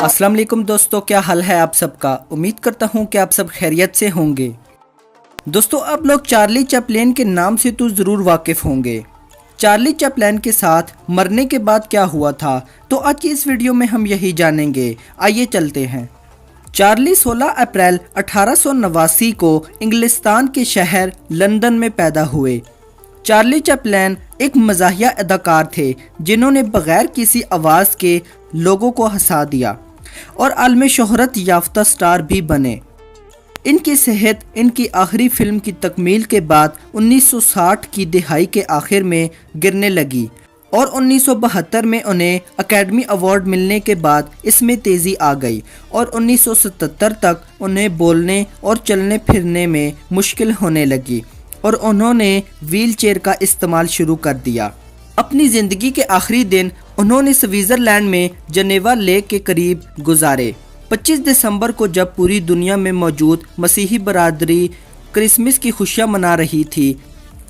السلام علیکم دوستو، کیا حال ہے آپ سب کا؟ امید کرتا ہوں کہ آپ سب خیریت سے ہوں گے۔ دوستو، آپ لوگ چارلی چپلین کے نام سے تو ضرور واقف ہوں گے۔ چارلی چپلین کے ساتھ مرنے کے بعد کیا ہوا تھا، تو آج کی اس ویڈیو میں ہم یہی جانیں گے۔ آئیے چلتے ہیں۔ چارلی 16 اپریل 1889 کو انگلستان کے شہر لندن میں پیدا ہوئے۔ چارلی چپلین ایک مزاحیہ اداکار تھے جنہوں نے بغیر کسی آواز کے لوگوں کو ہنسا دیا اور عالمی شہرت یافتہ سٹار بھی بنے۔ ان کی صحت ان کی آخری فلم کی تکمیل کے بعد 1960 کی دہائی کے آخر میں گرنے لگی اور 1972 میں انہیں اکیڈمی ایوارڈ ملنے کے بعد اس میں تیزی آ گئی اور 1977 تک انہیں بولنے اور چلنے پھرنے میں مشکل ہونے لگی اور انہوں نے ویل چیئر کا استعمال شروع کر دیا۔ اپنی زندگی کے آخری دن انہوں نے سوئٹزرلینڈ میں جنیوا لیک کے قریب گزارے۔ 25 دسمبر کو جب پوری دنیا میں موجود مسیحی برادری کرسمس کی خوشیاں منا رہی تھی،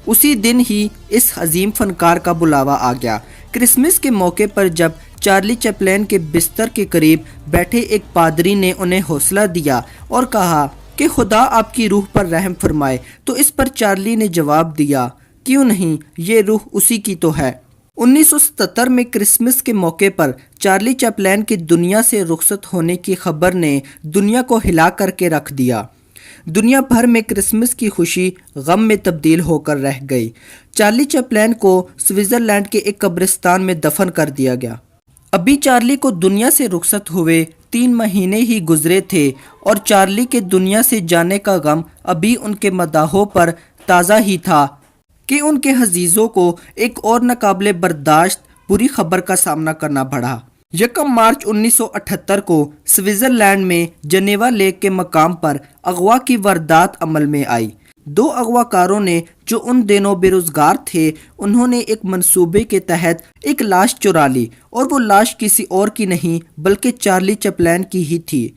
اسی دن ہی اس عظیم فنکار کا بلاوا آ گیا۔ کرسمس کے موقع پر جب چارلی چپلین کے بستر کے قریب بیٹھے ایک پادری نے انہیں حوصلہ دیا اور کہا کہ خدا آپ کی روح پر رحم فرمائے، تو اس پر چارلی نے جواب دیا، کیوں نہیں، یہ روح اسی کی تو ہے۔ 1977 میں کرسمس کے موقع پر چارلی چپلین کے دنیا سے رخصت ہونے کی خبر نے دنیا کو ہلا کر کے رکھ دیا۔ دنیا بھر میں کرسمس کی خوشی غم میں تبدیل ہو کر رہ گئی۔ چارلی چپلین کو سوئٹزرلینڈ کے ایک قبرستان میں دفن کر دیا گیا۔ ابھی چارلی کو دنیا سے رخصت ہوئے 3 مہینے ہی گزرے تھے اور چارلی کے دنیا سے جانے کا غم ابھی ان کے مداحوں پر تازہ ہی تھا کہ ان کے عزیزوں کو ایک اور ناقابل برداشت بری خبر کا سامنا کرنا پڑا۔ 1 مارچ 1978 کو سوئٹزرلینڈ میں جنیوا لیک کے مقام پر اغوا کی واردات عمل میں آئی۔ 2 اغوا کاروں نے جو ان دنوں بے روزگار تھے، انہوں نے ایک منصوبے کے تحت ایک لاش چرا لی اور وہ لاش کسی اور کی نہیں بلکہ چارلی چپلین کی ہی تھی۔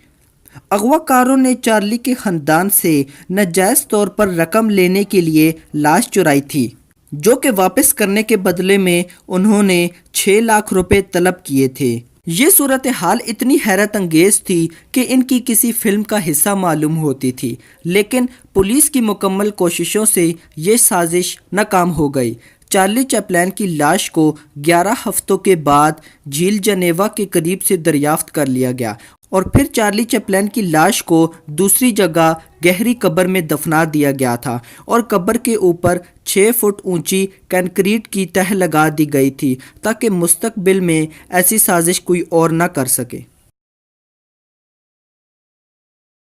اغوا کاروں نے چارلی کے خاندان سے ناجائز طور پر رقم لینے کے لیے لاش چرائی تھی، جو کہ واپس کرنے کے بدلے میں انہوں نے 6 لاکھ روپے طلب کیے تھے۔ یہ صورتحال اتنی حیرت انگیز تھی کہ ان کی کسی فلم کا حصہ معلوم ہوتی تھی، لیکن پولیس کی مکمل کوششوں سے یہ سازش ناکام ہو گئی۔ چارلی چپلین کی لاش کو 11 ہفتوں کے بعد جھیل جنیوا کے قریب سے دریافت کر لیا گیا اور پھر چارلی چپلین کی لاش کو دوسری جگہ گہری قبر میں دفنا دیا گیا تھا اور قبر کے اوپر 6 فٹ اونچی کنکریٹ کی تہ لگا دی گئی تھی تاکہ مستقبل میں ایسی سازش کوئی اور نہ کر سکے۔